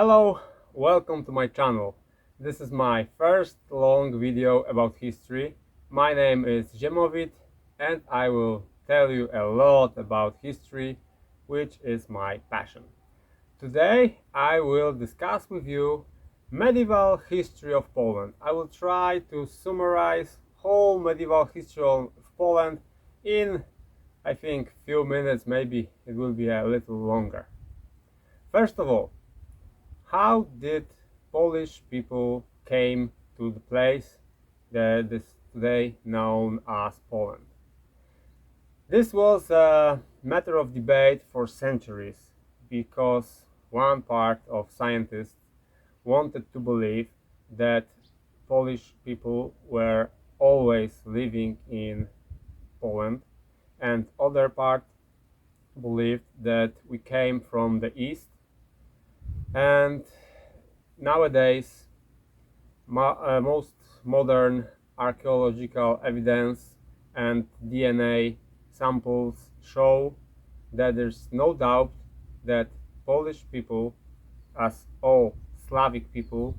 Hello, welcome to my channel. This is my first long video about history. My name is Ziemowit and I will tell you a lot about history, which is my passion. Today I will discuss with you medieval history of Poland. I will try to summarize whole medieval history of Poland in, I think, few minutes. Maybe it will be a little longer. First of all, how did Polish people came to the place that is today known as Poland? This was a matter of debate for centuries because one part of scientists wanted to believe that Polish people were always living in Poland, and other part believed that we came from the east. And nowadays most modern archaeological evidence and DNA samples show that there's no doubt that Polish people, as all Slavic people,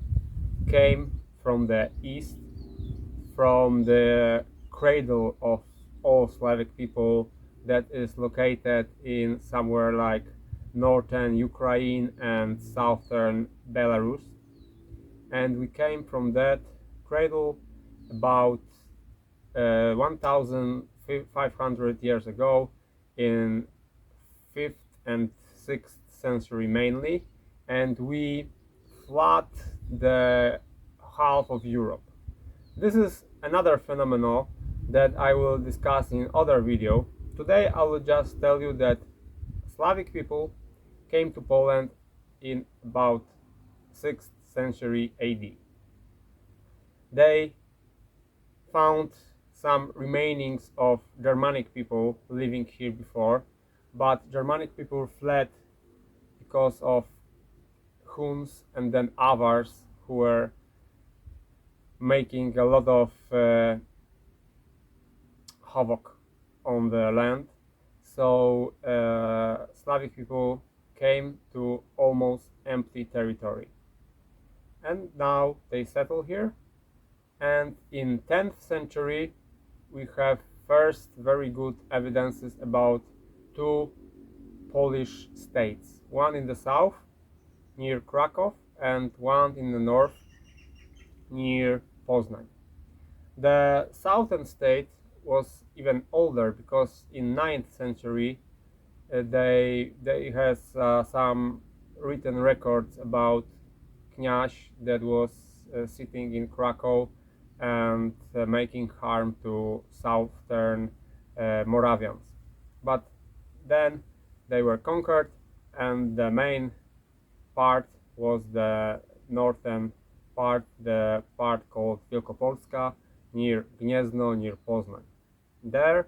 came from the east, from the cradle of all Slavic people that is located in somewhere like northern Ukraine and southern Belarus. And we came from that cradle about 1500 years ago, in 5th and 6th century mainly, and we flood the half of Europe. This is another phenomenon that I will discuss in other video. Today I will just tell you that Slavic people came to Poland in about 6th century AD. They found some remainings of Germanic people living here before, but Germanic people fled because of Huns and then Avars who were making a lot of havoc on the land. So Slavic people came to almost empty territory. And now they settle here, and in 10th century we have first very good evidences about two Polish states, one in the south near Krakow and one in the north near Poznań. The southern state was even older because in 9th century they has some written records about Kniaz that was sitting in Krakow and making harm to southern Moravians. But then they were conquered, and the main part was the northern part, the part called Wielkopolska, near Gniezno, near Poznań. There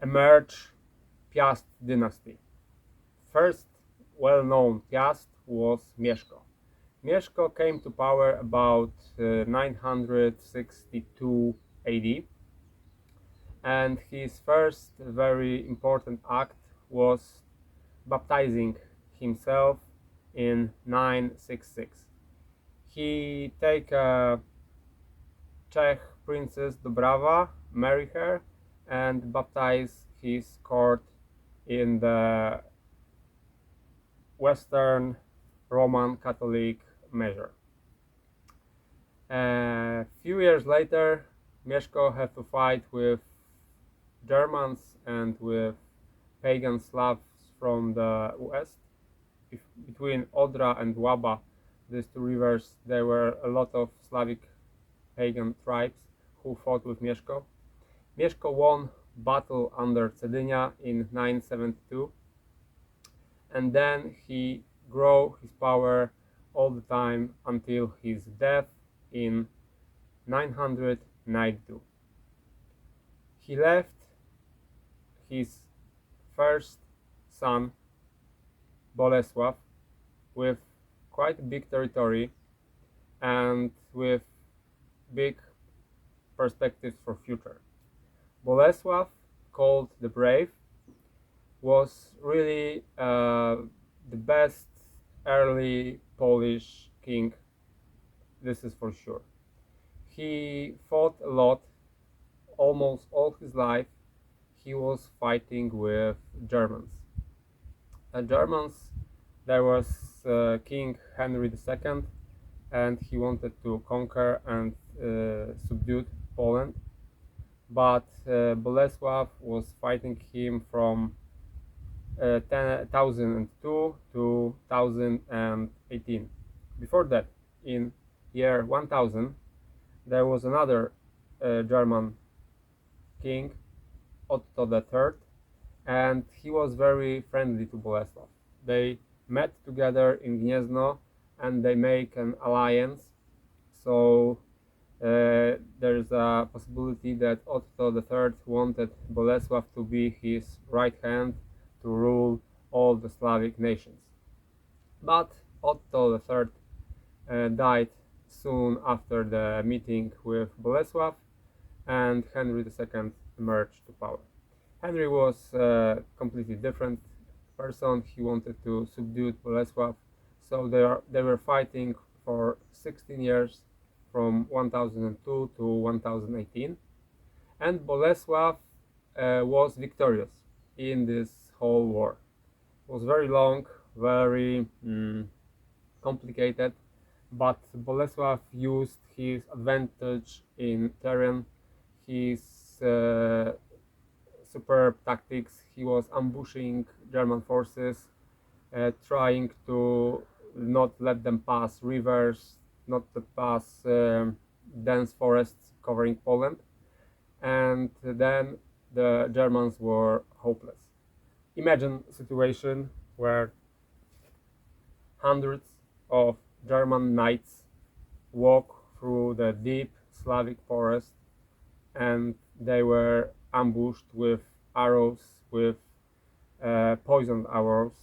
emerged Piast dynasty. First well-known Piast was Mieszko. Mieszko came to power about 962 AD, and his first very important act was baptizing himself in 966. He take a Czech princess Dobrava, marry her, and baptize his court in the Western Roman Catholic measure. A few years later, Mieszko had to fight with Germans and with pagan Slavs from the west. Between Odra and Łaba, these two rivers, there were a lot of Slavic pagan tribes who fought with Mieszko. Mieszko won battle under Cedynia in 972, and then he grew his power all the time until his death in 992. He left his first son Bolesław with quite a big territory and with big perspectives for future. Bolesław, called the Brave, was really the best early Polish king, this is for sure. He fought a lot, almost all his life. He was fighting with Germans. Germans, there was King Henry II, and he wanted to conquer and subdue Poland. But Bolesław was fighting him from 1002 to 1018. Before that, in year 1000, there was another German king, Otto III, and he was very friendly to Bolesław. They met together in Gniezno and they make an alliance. So there's a possibility that Otto III wanted Bolesław to be his right hand to rule all the Slavic nations. But Otto III died soon after the meeting with Bolesław, and Henry II emerged to power. Henry was a completely different person. He wanted to subdue Bolesław, so they were fighting for 16 years, from 1002 to 1018, and Bolesław was victorious in this whole war. It was very long, very complicated, but Bolesław used his advantage in terrain, his superb tactics. He was ambushing German forces, trying to not let them pass rivers, not to pass dense forests covering Poland, and then the Germans were hopeless. Imagine a situation where hundreds of German knights walk through the deep Slavic forest, and they were ambushed with arrows, with poisoned arrows,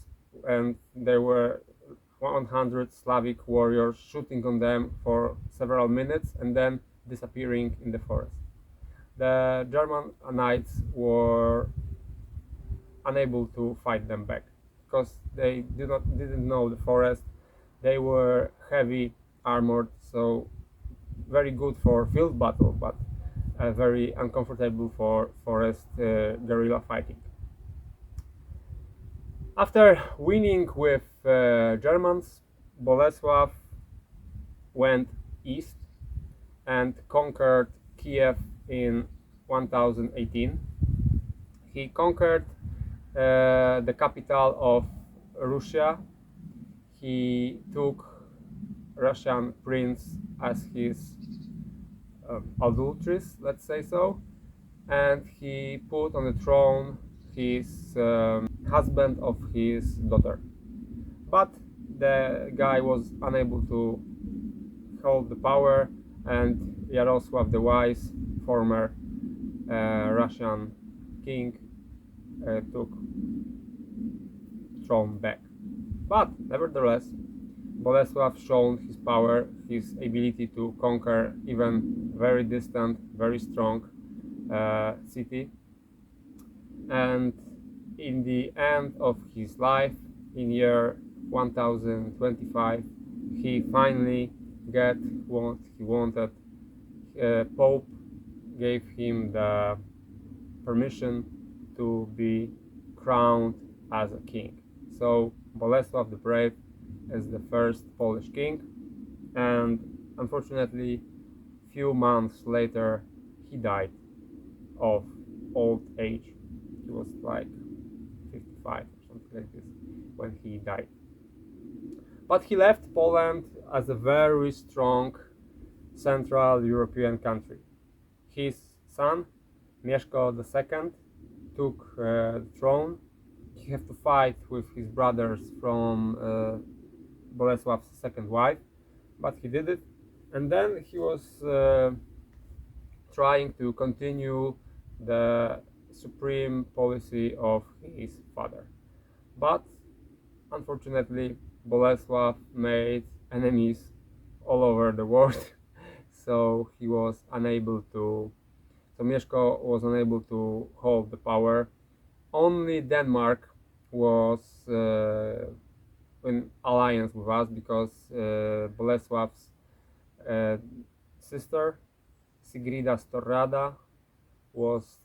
and there were 100 Slavic warriors shooting on them for several minutes and then disappearing in the forest. The German knights were unable to fight them back because they didn't know the forest. They were heavy armored, so very good for field battle, but very uncomfortable for forest guerrilla fighting. After winning with Germans, Bolesław went east and conquered Kiev in 1018. He conquered the capital of Russia. He took Russian prince as his adulteress, let's say so, and he put on the throne his husband of his daughter. But the guy was unable to hold the power, and Jarosław the Wise, former Russian king, took throne back. But nevertheless, Bolesław shown his power, his ability to conquer even very distant, very strong city. And in the end of his life, in year 1025, he finally got what he wanted. Pope gave him the permission to be crowned as a king. So Bolesław the Brave is the first Polish king, and unfortunately, few months later, he died of old age. He was like 55 or something like this when he died. But he left Poland as a very strong Central European country. His son, Mieszko II, took the throne. He had to fight with his brothers from Bolesław's second wife, but he did it. And then he was trying to continue the supreme policy of his father. But unfortunately, Bolesław made enemies all over the world, so he was unable to. So Mieszko was unable to hold the power. Only Denmark was in alliance with us, because Bolesław's sister Sigrida Storrada was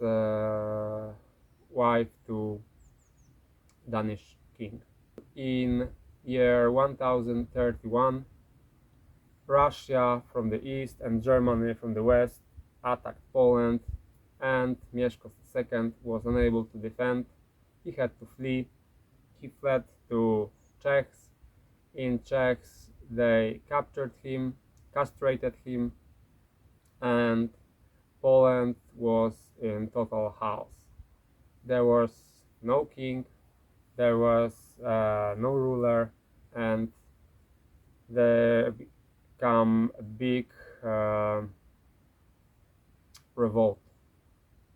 wife to Danish king. In year 1031, Russia from the east and Germany from the west attacked Poland, and Mieszko II was unable to defend. He had to flee. He fled to Czechs. In Czechs, they captured him, castrated him, and Poland was in total chaos. There was no king, there was no ruler, and there became a big revolt,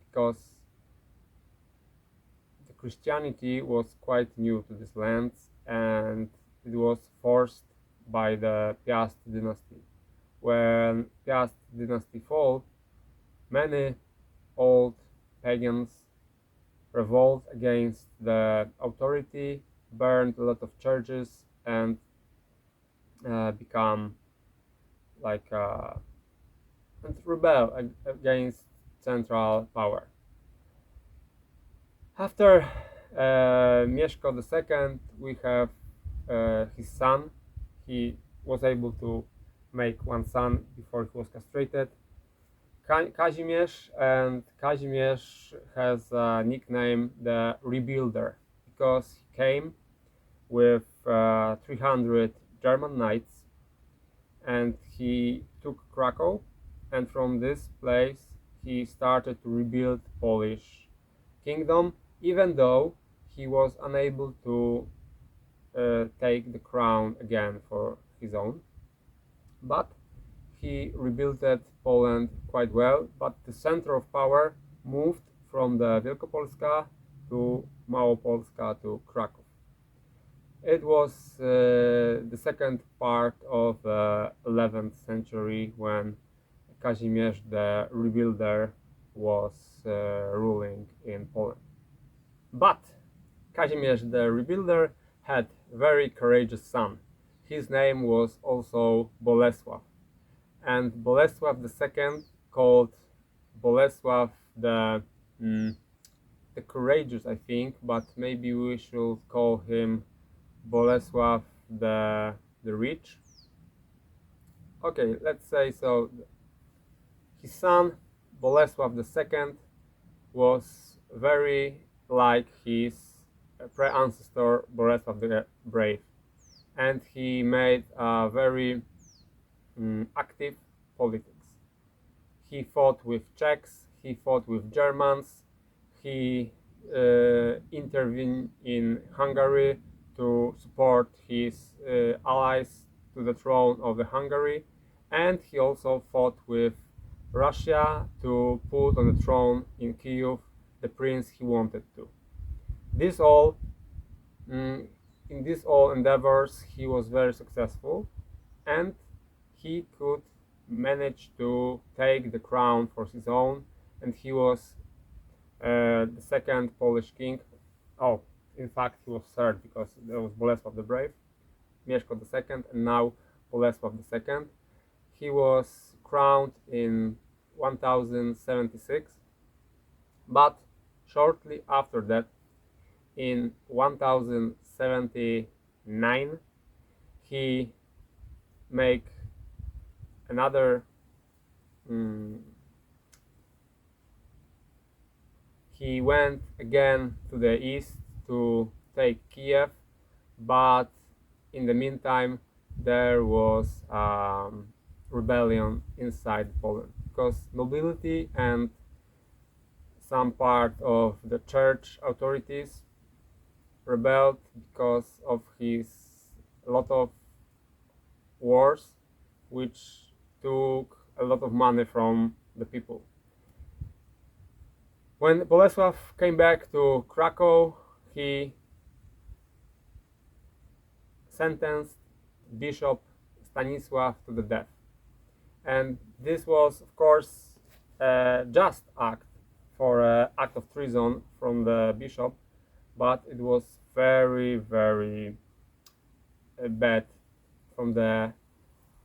because the Christianity was quite new to these lands, and it was forced by the Piast dynasty. When Piast dynasty fell, many old pagans revolt against the authority, burned a lot of churches, and become like and rebel against central power. After Mieszko II, we have his son. He was able to make one son before he was castrated, Kazimierz, and Kazimierz has a nickname the Rebuilder, because he came with 300 German knights, and he took Krakow, and from this place he started to rebuild Polish kingdom, even though he was unable to take the crown again for his own. But he rebuilt Poland quite well, but the center of power moved from the Wielkopolska to Małopolska to Kraków. It was the second part of the 11th century when Kazimierz the Rebuilder was ruling in Poland. But Kazimierz the Rebuilder had a very courageous son. His name was also Bolesław. And Bolesław II, called Bolesław the courageous, I think, but maybe we should call him Bolesław the rich. Okay, let's say so. His son Bolesław II was very like his pre-ancestor Bolesław the Brave, and he made a very active politics. He fought with Czechs, he fought with Germans, he intervened in Hungary to support his allies to the throne of the Hungary, and he also fought with Russia to put on the throne in Kyiv the prince he wanted to. In these all endeavors he was very successful, and he could manage to take the crown for his own, and he was the second Polish king. Oh, in fact, he was third, because there was Bolesław the Brave, Mieszko II, and now Bolesław II. He was crowned in 1076, but shortly after that, in 1079, he made another he went again to the east to take Kiev, but in the meantime there was rebellion inside Poland, because nobility and some part of the church authorities rebelled because of a lot of wars which took a lot of money from the people. When Bolesław came back to Krakow, he sentenced Bishop Stanisław to the death. And this was, of course, a just act for an act of treason from the bishop, but it was very, very bad from the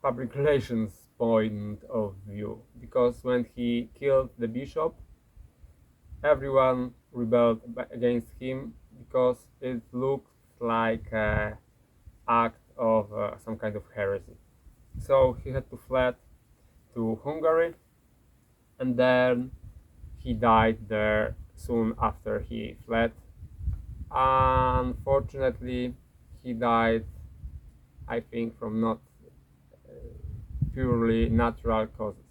public relations point of view, because when he killed the bishop, everyone rebelled against him because it looked like an act of some kind of heresy. So he had to flee to Hungary, and then he died there soon after he fled. Unfortunately, he died, I think, from not purely natural causes.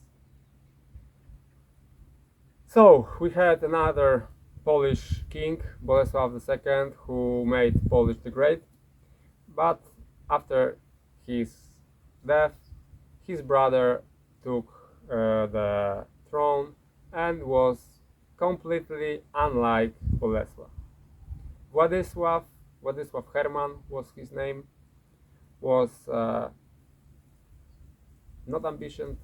So we had another Polish king, Bolesław II, who made Polish the Great, but after his death, his brother took the throne and was completely unlike Bolesław. Władysław Herman was his name, was not ambitious,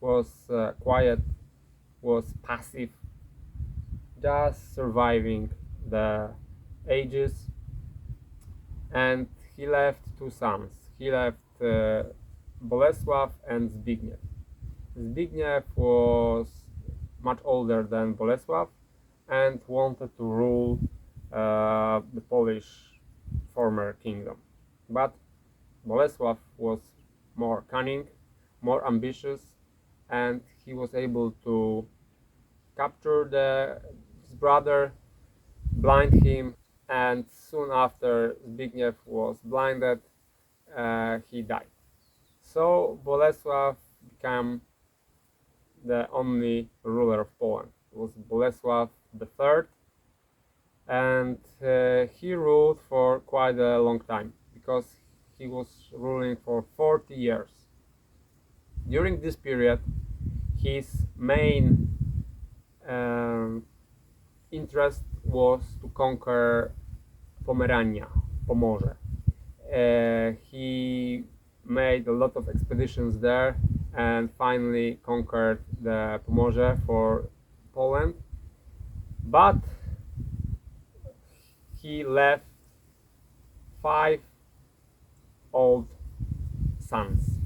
was quiet, was passive, just surviving the ages, and he left two sons. He left Bolesław and Zbigniew. Zbigniew was much older than Bolesław and wanted to rule the Polish former kingdom. But Bolesław was more cunning, more ambitious, and he was able to capture his brother, blind him, and soon after Zbigniew was blinded, he died. So Bolesław became the only ruler of Poland. It was Bolesław III, and he ruled for quite a long time, because he was ruling for 40 years. During this period, his main interest was to conquer Pomerania, Pomorze. He made a lot of expeditions there and finally conquered the Pomorze for Poland, but he left 5 old sons,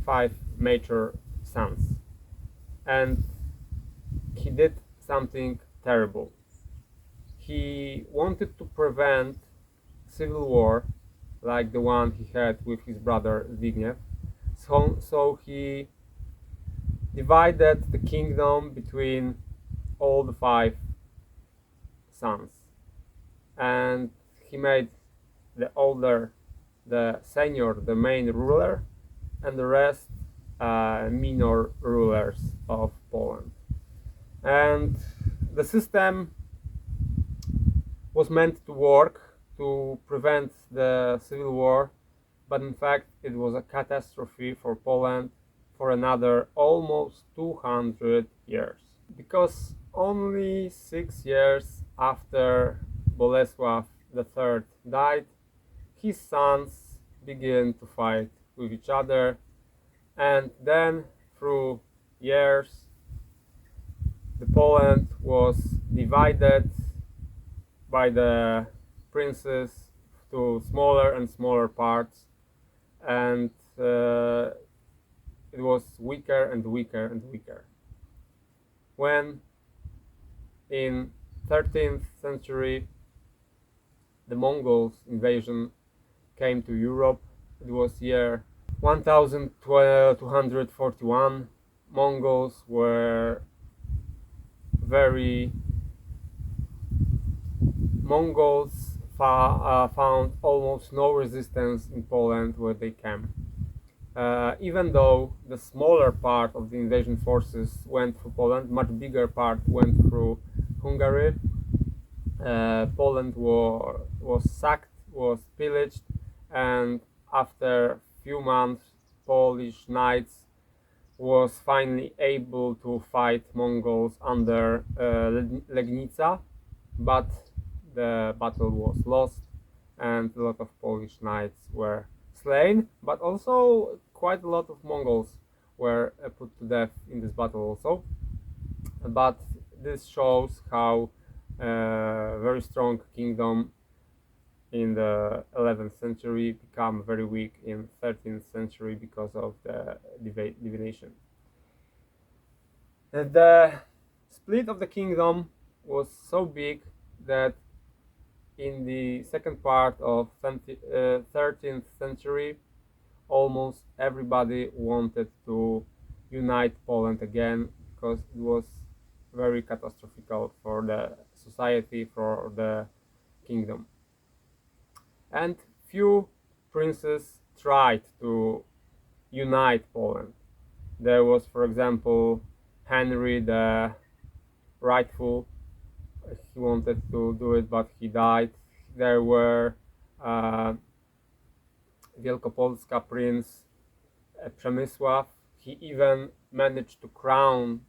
5 mature sons, and he did something terrible. He wanted to prevent civil war like the one he had with his brother Zbigniew. So he divided the kingdom between all the 5 sons, and he made the older, the senior, the main ruler, and the rest minor rulers of Poland. And the system was meant to work to prevent the civil war, but in fact it was a catastrophe for Poland for another almost 200 years. Because only 6 years after Bolesław III died, his sons began to fight with each other, and then through years the Poland was divided by the princes to smaller and smaller parts, and it was weaker and weaker and weaker. When in 13th century the Mongols invasion came to Europe, it was year 1241. Mongols were Mongols found almost no resistance in Poland where they came. Even though the smaller part of the invasion forces went through Poland, much bigger part went through Hungary. Poland was sacked, was pillaged, and after few months Polish knights was finally able to fight Mongols under Legnica, but the battle was lost and a lot of Polish knights were slain, but also quite a lot of Mongols were put to death in this battle also. But this shows how very strong kingdom in the 11th century, become very weak in 13th century because of the divination. The split of the kingdom was so big that in the second part of 13th century, almost everybody wanted to unite Poland again, because it was very catastrophic for the society, for the kingdom. And few princes tried to unite Poland. There was, for example, Henry the Rightful. He wanted to do it, but he died. There were Wielkopolska prince Przemysław. He even managed to crown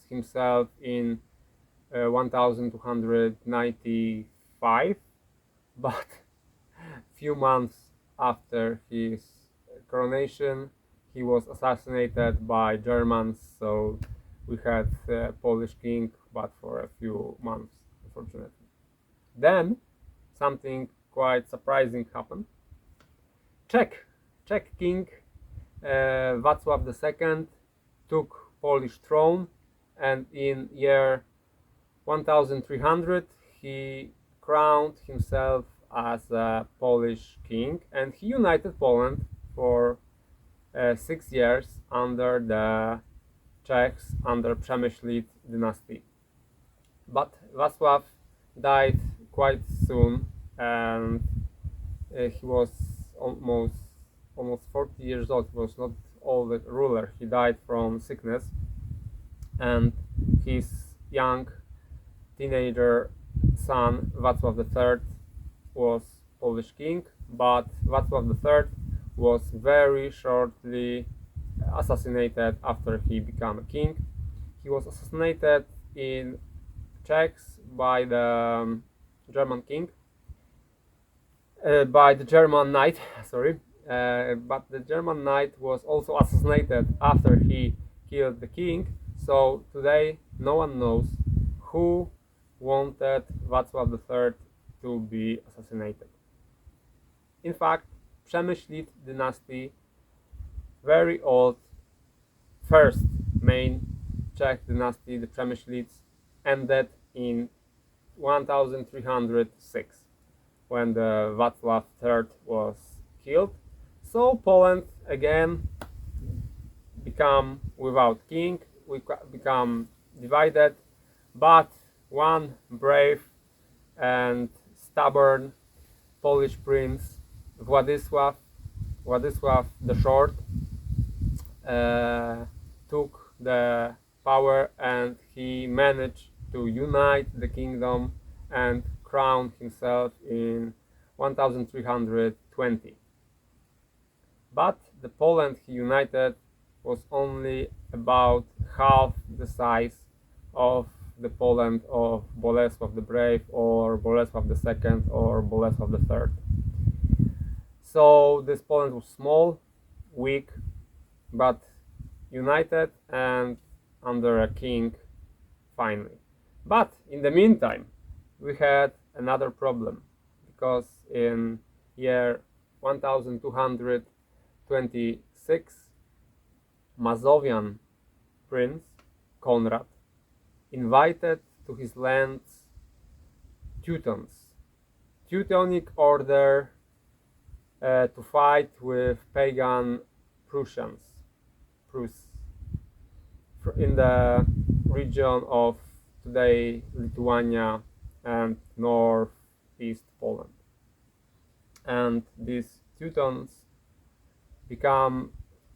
himself in 1295, but few months after his coronation, he was assassinated by Germans. So we had a Polish king, but for a few months, unfortunately. Then something quite surprising happened. Czech king Władysław II took Polish throne, and in year 1300 he crowned himself as a Polish king, and he united Poland for 6 years under the Czechs, under Przemyślid dynasty. But Wacław died quite soon, and he was almost 40 years old. He was not old ruler. He died from sickness, and his young teenager son Wacław III was Polish king, but Wacław III was very shortly assassinated after he became a king. He was assassinated in Czechs by the German king, by the German knight, sorry, but the German knight was also assassinated after he killed the king. So today no one knows who wanted Wacław III to be assassinated. In fact, Przemyślid dynasty, very old, first main Czech dynasty, the Przemyślids, ended in 1306 when the Wacław III was killed. So Poland again become without king, we become divided, but one brave and stubborn Polish prince, Władysław the Short, took the power, and he managed to unite the kingdom and crowned himself in 1320. But the Poland he united was only about half the size of the Poland of Bolesław the Brave, or Bolesław II, or Bolesław III. So this Poland was small, weak, but united and under a king finally. But in the meantime, we had another problem, because in year 1226, Mazovian prince Konrad invited to his lands Teutons, Teutonic order, to fight with pagan Prussians, in the region of today Lithuania and northeast Poland. And these Teutons become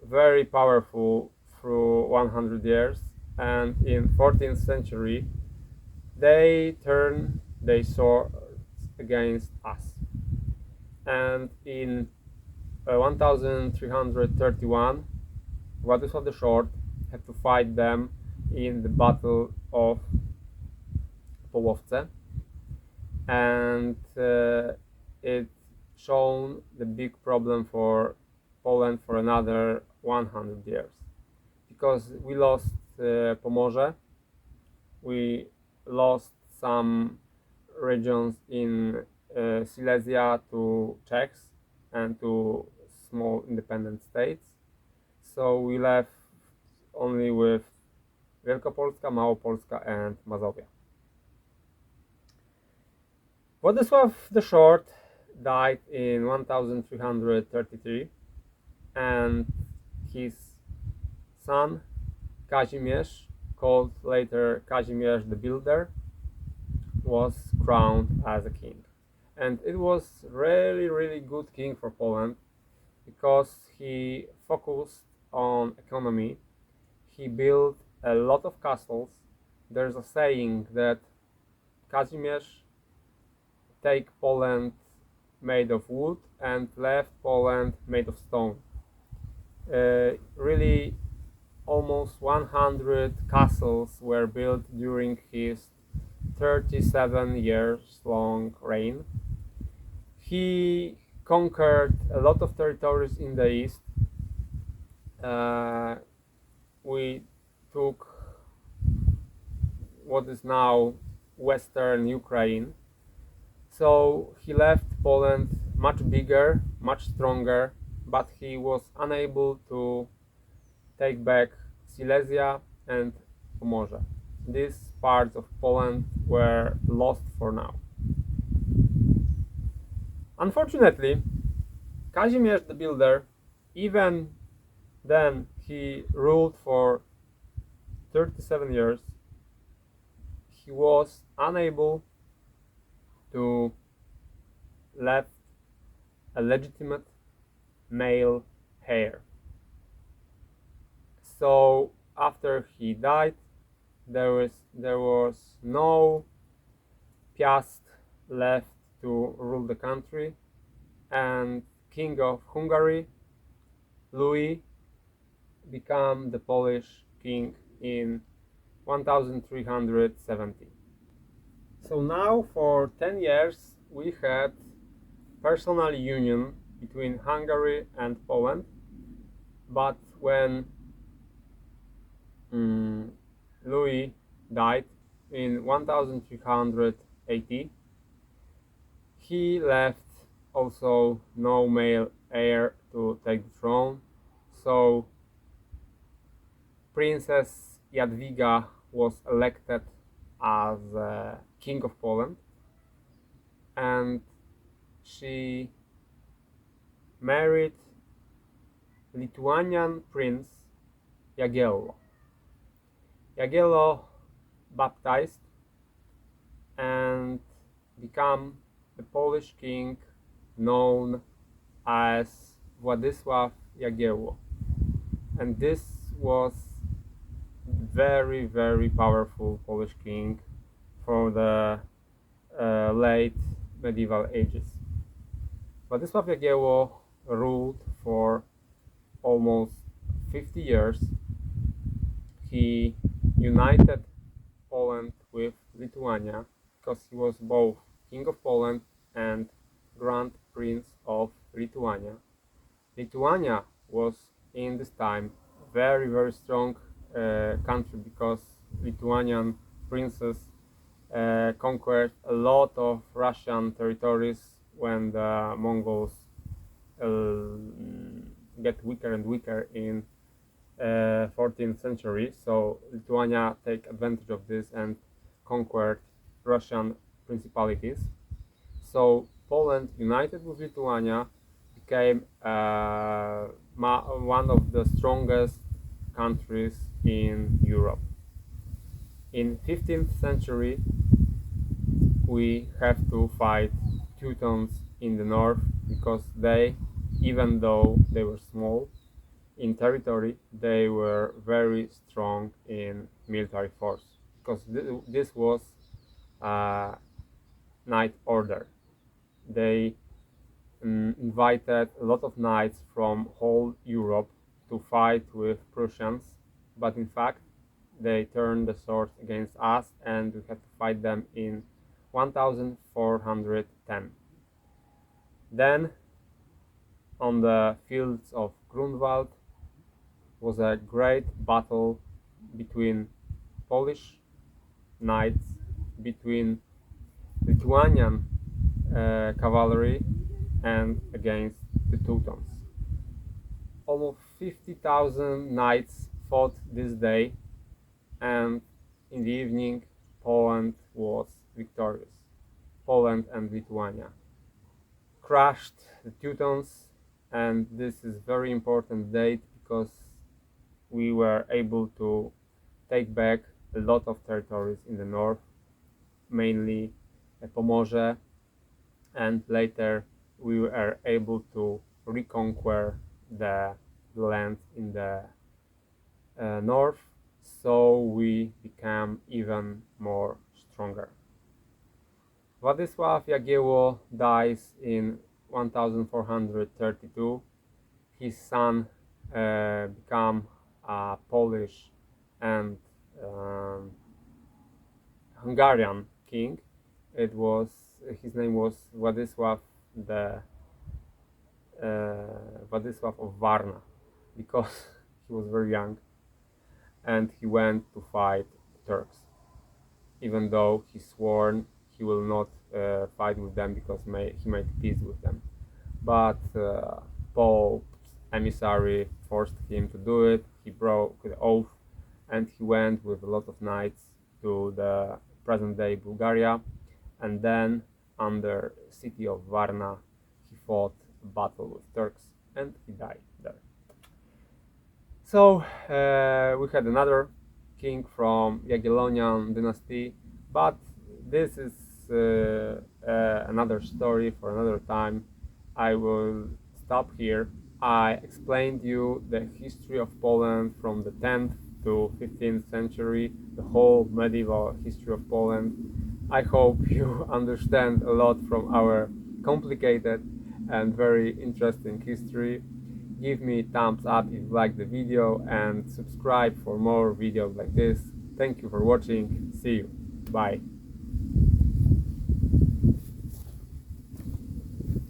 very powerful through 100 years, and in 14th century they turn their swords against us. And in 1331, Władysław the Short had to fight them in the Battle of Połowce, and it shown the big problem for Poland for another 100 years, because we lost Pomorze, we lost some regions in Silesia to Czechs and to small independent states. So we left only with Wielkopolska, Małopolska and Mazovia. Władysław the Short died in 1333 and his son Kazimierz, called later Kazimierz the Builder, was crowned as a king. And it was really good king for Poland because he focused on economy. He built a lot of castles. There's a saying that Kazimierz take Poland made of wood and left Poland made of stone. Really, almost 100 castles were built during his 37 years long reign. He conquered a lot of territories in the east. We took what is now western Ukraine. So he left Poland much bigger, much stronger, but he was unable to take back Silesia and Pomorze. These parts of Poland were lost for now. Unfortunately, Kazimierz the Builder, even then he ruled for 37 years, he was unable to left a legitimate male heir. So after he died, there was no Piast left to rule the country, and King of Hungary, Louis, became the Polish king in 1370. So now for 10 years we had personal union between Hungary and Poland, but when Louis died in 1380, he left also no male heir to take the throne, so Princess Jadwiga was elected as King of Poland, and she married Lithuanian Prince Jagiello. Jagiello baptized and became the Polish king known as Władysław Jagiellon, and this was very powerful Polish king for the late medieval ages. Władysław Jagiellon ruled for almost 50 years. He united Poland with Lithuania because he was both King of Poland and Grand Prince of Lithuania. Lithuania was in this time very strong country because Lithuanian princes conquered a lot of Russian territories when the Mongols get weaker and weaker in 14th century. So Lithuania take advantage of this and conquered Russian principalities. So Poland, united with Lithuania, became one of the strongest countries in Europe. In 15th century, we have to fight Teutons in the north because they, even though they were small in territory, they were very strong in military force because this was a knight order. They invited a lot of knights from whole Europe to fight with Prussians, but in fact they turned the swords against us and we had to fight them in 1410. Then on the fields of Grunwald was a great battle between Polish knights, between Lithuanian cavalry and against the Teutons. Almost 50,000 knights fought this day, and in the evening Poland was victorious. Poland and Lithuania crushed the Teutons, and this is very important date because we were able to take back a lot of territories in the north, mainly Pomorze, and later we were able to reconquer the land in the north, so we became even more stronger. Władysław Jagiellon dies in 1432. His son became a Polish and Hungarian king. His name was Władysław Władysław of Varna, because he was very young and he went to fight Turks, even though he sworn he will not fight with them because he made peace with them. But Pope's emissary forced him to do it. He broke the oath and he went with a lot of knights to the present-day Bulgaria, and then under city of Varna he fought a battle with Turks and he died there. So we had another king from Jagiellonian dynasty, but this is another story for another time. I will stop here. I explained you the history of Poland from the 10th to 15th century, the whole medieval history of Poland. I hope you understand a lot from our complicated and very interesting history. Give me thumbs up if you like the video and subscribe for more videos like this. Thank you for watching. See you. Bye.